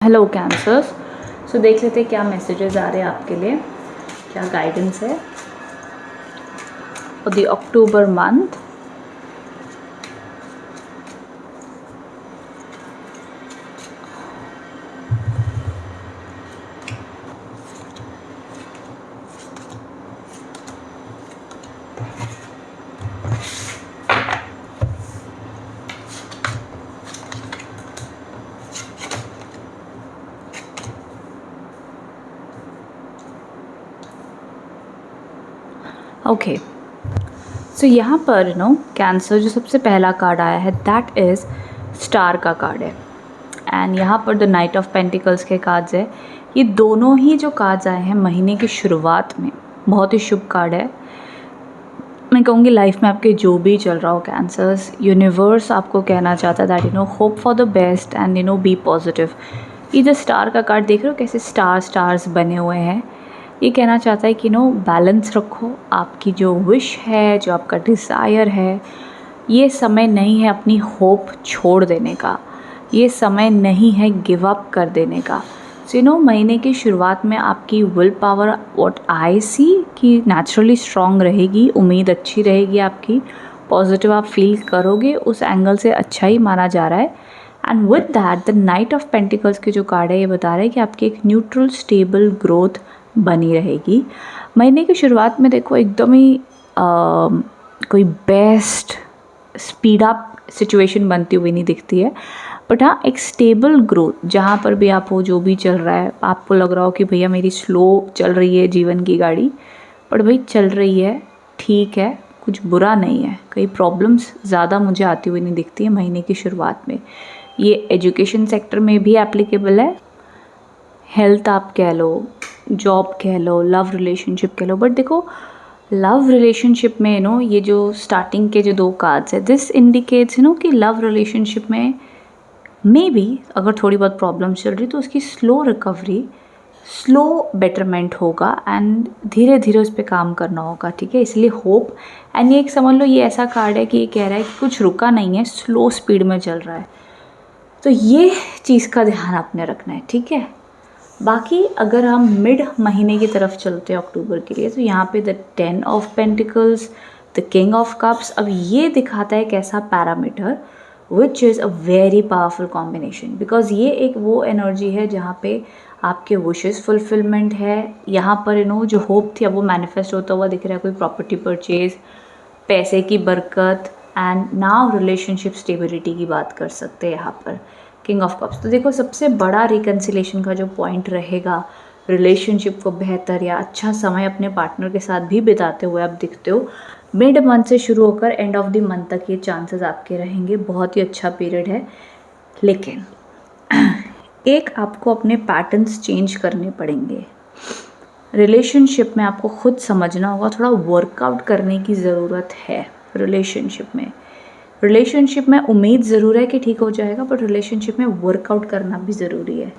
Hello cancers. सो देख लेते हैं क्या मैसेजेस आ रहे हैं आपके लिए, क्या गाइडेंस है for the October month. Okay, so यहाँ पर कैंसर जो सबसे पहला कार्ड आया है दैट इज़ स्टार का कार्ड है। एंड यहाँ पर द नाइट ऑफ पेंटिकल्स के कार्ड्स है। ये दोनों ही जो कार्ड्स आए हैं महीने की शुरुआत में बहुत ही शुभ कार्ड है। मैं कहूँगी लाइफ में आपके जो भी चल रहा हो कैंसर्स, यूनिवर्स आपको कहना चाहता है that hope for the best and be positive. ये जो स्टार का कार्ड देख रहे हो कैसे स्टार्स बने हुए हैं, ये कहना चाहता है कि बैलेंस रखो। आपकी जो विश है, जो आपका डिज़ायर है, ये समय नहीं है अपनी होप छोड़ देने का, ये समय नहीं है गिव अप कर देने का। सो महीने की शुरुआत में आपकी विल पावर व्हाट आई सी कि नेचुरली स्ट्रॉन्ग रहेगी, उम्मीद अच्छी रहेगी आपकी, पॉजिटिव आप फील करोगे, उस एंगल से अच्छा ही माना जा रहा है। And with that the knight of pentacles के जो कार्ड है ये बता रहा है कि आपकी एक न्यूट्रल स्टेबल ग्रोथ बनी रहेगी। महीने की शुरुआत में देखो एकदम ही कोई बेस्ट स्पीड अप सिचुएशन बनती हुई नहीं दिखती है, बट हाँ एक स्टेबल ग्रोथ जहाँ पर भी आप हो, जो भी चल रहा है, आपको लग रहा हो कि भैया मेरी स्लो चल रही है जीवन की गाड़ी, पर भाई चल रही है, ठीक है, कुछ बुरा नहीं है, कई प्रॉब्लम्स ज़्यादा मुझे आती हुई नहीं दिखती है महीने की शुरुआत में। ये एजुकेशन सेक्टर में भी एप्लीकेबल है, हेल्थ आप कह लो, जॉब कह लो, लव रिलेशनशिप कह लो। बट देखो लव रिलेशनशिप में ये जो स्टार्टिंग के जो दो कार्ड्स है दिस इंडिकेट्स कि लव रिलेशनशिप में मे बी अगर थोड़ी बहुत प्रॉब्लम्स चल रही तो उसकी स्लो रिकवरी, स्लो बेटरमेंट होगा एंड धीरे धीरे उस पर काम करना होगा, ठीक है। इसलिए होप एंड ये एक समझ लो ये ऐसा कार्ड है कि ये कह रहा है कि कुछ रुका नहीं है, स्लो स्पीड में चल रहा है। तो ये चीज़ का ध्यान आपने रखना है, ठीक है। बाकी अगर हम मिड महीने की तरफ चलते हैं अक्टूबर के लिए, तो यहाँ पे the 10 of pentacles, the king of cups, अब ये दिखाता है कैसा parameter which is a very powerful combination, because ये एक वो एनर्जी है जहाँ पे आपके विशेस फुलफिलमेंट है। यहाँ पर जो होप थी अब वो मैनिफेस्ट होता हुआ दिख रहा है, कोई प्रॉपर्टी परचेज, पैसे की बरकत एंड नाउ रिलेशनशिप स्टेबिलिटी की बात कर सकते हैं यहाँ पर किंग ऑफ कप्स। तो देखो सबसे बड़ा रिकन्सिलेशन का जो पॉइंट रहेगा, रिलेशनशिप को बेहतर या अच्छा समय अपने पार्टनर के साथ भी बिताते हुए आप दिखते हो, मिड मंथ से शुरू होकर एंड ऑफ द मंथ तक ये चांसेस आपके रहेंगे। बहुत ही अच्छा पीरियड है, लेकिन एक आपको अपने पैटर्न्स चेंज करने पड़ेंगे। रिलेशनशिप में आपको खुद समझना होगा, थोड़ा वर्कआउट करने की ज़रूरत है रिलेशनशिप में उम्मीद ज़रूर है कि ठीक हो जाएगा, बट रिलेशनशिप में वर्कआउट करना भी ज़रूरी है,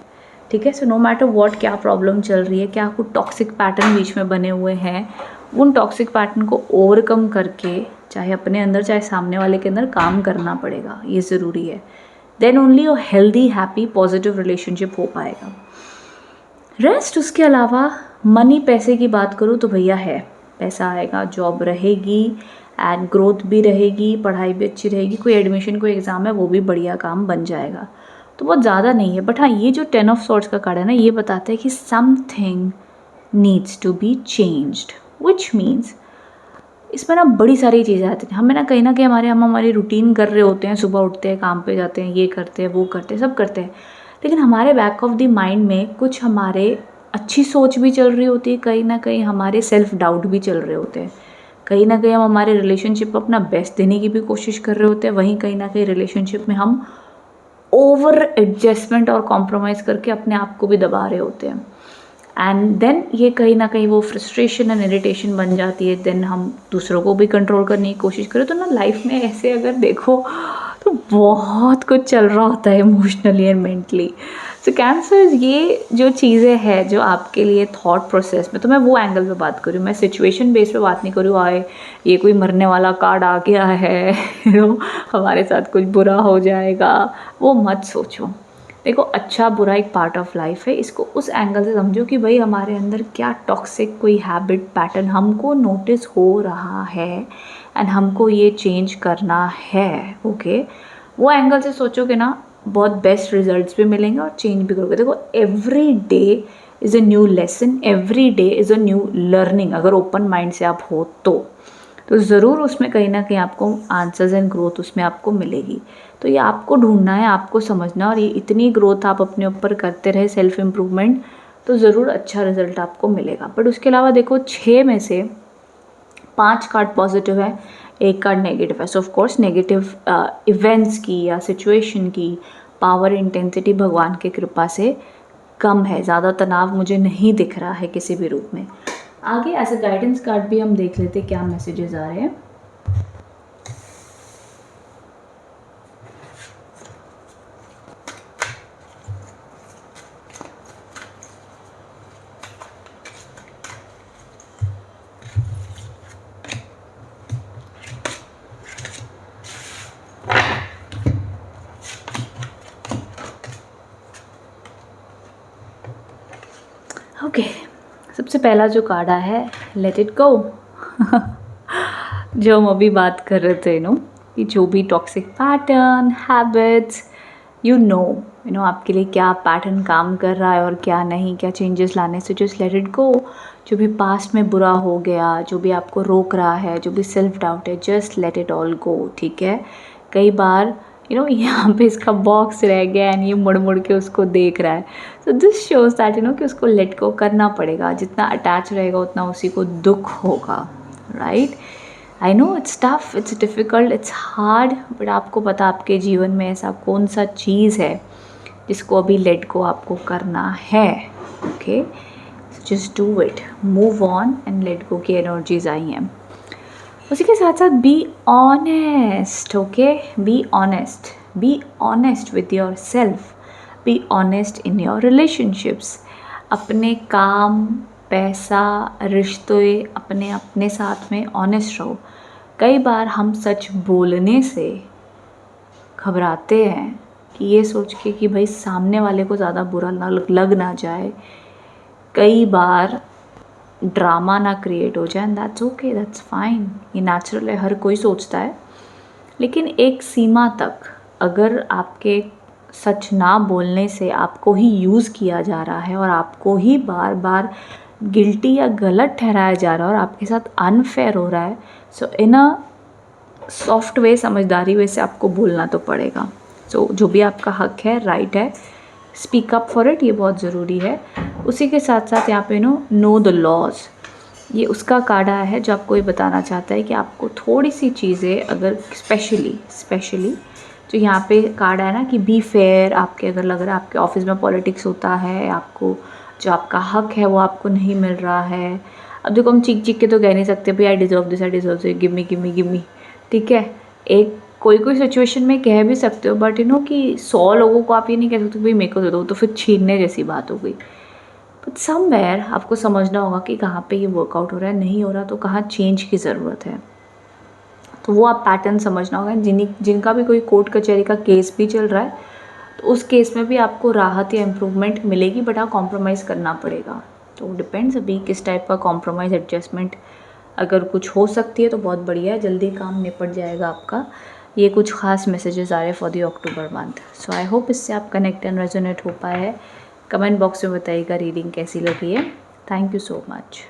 ठीक है। सो नो मैटर व्हाट क्या प्रॉब्लम चल रही है, क्या कुछ टॉक्सिक पैटर्न बीच में बने हुए हैं, उन टॉक्सिक पैटर्न को ओवरकम करके चाहे अपने अंदर चाहे सामने वाले के अंदर काम करना पड़ेगा, ये ज़रूरी है। Then only a healthy happy positive relationship हो पाएगा। रेस्ट उसके अलावा मनी पैसे की बात करूँ तो भैया है, पैसा आएगा, जॉब रहेगी एंड ग्रोथ भी रहेगी, पढ़ाई भी अच्छी रहेगी, कोई एडमिशन कोई एग्ज़ाम है वो भी बढ़िया काम बन जाएगा, तो बहुत ज़्यादा नहीं है। बट हाँ ये जो 10 ऑफ सॉर्ड्स का कार्ड है ना, ये बताता है कि something needs to be changed, which means इसमें ना बड़ी सारी चीज़ें आती हैं। हमें ना कहीं हम हमारी रूटीन कर रहे होते हैं, सुबह उठते हैं, काम पे जाते हैं, ये करते हैं, वो करते हैं, सब करते हैं, लेकिन हमारे बैक ऑफ द माइंड में कुछ हमारे अच्छी सोच भी चल रही होती है, कहीं ना कहीं हमारे सेल्फ डाउट भी चल रहे होते हैं, कहीं ना कहीं हम हमारे रिलेशनशिप को अपना बेस्ट देने की भी कोशिश कर रहे होते हैं, वहीं कहीं ना कहीं रिलेशनशिप में हम ओवर एडजस्टमेंट और कॉम्प्रोमाइज़ करके अपने आप को भी दबा रहे होते हैं। एंड देन ये कहीं ना कहीं वो फ्रस्ट्रेशन एंड इरिटेशन बन जाती है। देन हम दूसरों को भी कंट्रोल करने की कोशिश करें, तो ना लाइफ में ऐसे अगर देखो तो बहुत कुछ चल रहा होता है emotionally and mentally. So cancers ये जो चीज़ें हैं जो आपके लिए थॉट प्रोसेस में, तो मैं वो एंगल पे बात करूँ, मैं सिचुएशन बेस पे बात नहीं करूँ, आए ये कोई मरने वाला कार्ड आ गया है हमारे साथ कुछ बुरा हो जाएगा, वो मत सोचो। देखो अच्छा बुरा एक पार्ट ऑफ लाइफ है, इसको उस एंगल से समझो कि भाई हमारे अंदर क्या टॉक्सिक कोई हैबिट पैटर्न हमको नोटिस हो रहा है एंड हमको ये चेंज करना है। ओके, वो एंगल से सोचोगे ना, बहुत बेस्ट रिजल्ट्स भी मिलेंगे और चेंज भी करोगे। देखो every day is a new lesson, every day is a new learning. अगर ओपन माइंड से आप हो तो ज़रूर उसमें कहीं ना कहीं आपको आंसर्स एंड ग्रोथ उसमें आपको मिलेगी। तो ये आपको ढूंढना है, आपको समझना, और ये इतनी ग्रोथ आप अपने ऊपर करते रहे, सेल्फ इम्प्रूवमेंट, तो ज़रूर अच्छा रिजल्ट आपको मिलेगा। बट उसके अलावा देखो 6 में से 5 कार्ड पॉजिटिव है, 1 कार्ड नेगेटिव है। सो ऑफकोर्स नेगेटिव इवेंट्स की या सिचुएशन की पावर इंटेंसिटी भगवान की कृपा से कम है, ज़्यादा तनाव मुझे नहीं दिख रहा है किसी भी रूप में। आगे एज अ गाइडेंस कार्ड भी हम देख लेते क्या मैसेजेस आ रहे हैं। ओके, सबसे पहला जो कार्ड आया है, लेट इट गो। जो हम अभी बात कर रहे थे कि जो भी toxic pattern habits, you know आपके लिए क्या पैटर्न काम कर रहा है और क्या नहीं, क्या चेंजेस लाने से, जस्ट लेट इट गो। जो भी पास्ट में बुरा हो गया, जो भी आपको रोक रहा है, जो भी सेल्फ डाउट है, just let it all go. ठीक है, कई बार यहाँ पे इसका बॉक्स रह गया एंड ये मुड़ मुड़ के उसको देख रहा है। सो दिस शोज दैट कि उसको लेट गो करना पड़ेगा। जितना अटैच रहेगा उतना उसी को दुख होगा, right? I know it's tough, it's difficult, it's hard, but आपको पता आपके जीवन में ऐसा कौन सा चीज़ है जिसको अभी लेट गो आपको करना है। Okay, just do it, move on and let go की एनर्जीज आई हैं। उसी के साथ साथ be honest. Okay, be honest with your self, be honest in your relationships. अपने काम, पैसा, रिश्ते, अपने साथ में ऑनेस्ट रहो। कई बार हम सच बोलने से घबराते हैं कि ये सोच के कि भाई सामने वाले को ज़्यादा बुरा लग ना जाए, कई बार ड्रामा ना क्रिएट हो जाए, and that's okay, that's fine, ये नेचुरल है, हर कोई सोचता है। लेकिन एक सीमा तक अगर आपके सच ना बोलने से आपको ही यूज़ किया जा रहा है और आपको ही बार बार गिल्टी या गलत ठहराया जा रहा है और आपके साथ अनफेयर हो रहा है, सो इन अ सॉफ्ट वे, समझदारी वे से आपको बोलना तो पड़ेगा। सो जो भी आपका हक है, राइट है, स्पीक अप फॉर इट, ये बहुत ज़रूरी है। उसी के साथ साथ यहाँ पे नो द लॉज, ये उसका कार्ड आया है जो आपको ये बताना चाहता है कि आपको थोड़ी सी चीज़ें अगर स्पेशली जो यहाँ पे कार्ड आया कि बी फेयर, आपके अगर लग रहा है आपके ऑफिस में पॉलिटिक्स होता है, आपको जो आपका हक है वो आपको नहीं मिल रहा है। अब देखो हम चीख के तो कह नहीं सकते भाई I deserve this, give me, ठीक है। एक कोई सिचुएशन में कह भी सकते हो, बट कि 100 लोगों को आप ये नहीं कह सकते भाई मेरे को दे दो, तो फिर छीनने जैसी बात हो गई। बट समवेयर आपको समझना होगा कि कहाँ पे ये वर्कआउट हो रहा है, नहीं हो रहा तो कहाँ चेंज की ज़रूरत है। तो वो आप पैटर्न समझना होगा। जिनका भी कोई कोर्ट कचहरी का केस भी चल रहा है, तो उस केस में भी आपको राहत या इम्प्रूवमेंट मिलेगी, बट हाँ कॉम्प्रोमाइज़ करना पड़ेगा। तो डिपेंड्स अभी किस टाइप का कॉम्प्रोमाइज़, एडजस्टमेंट अगर कुछ हो सकती है तो बहुत बढ़िया है, जल्दी काम निपट जाएगा आपका। ये कुछ खास मैसेजेस आ रहे हैं for the October month. So I hope इससे आप कनेक्ट एंड रेजोनेट हो पाए है। कमेंट बॉक्स में बताइएगा रीडिंग कैसी लगी है। Thank you so much.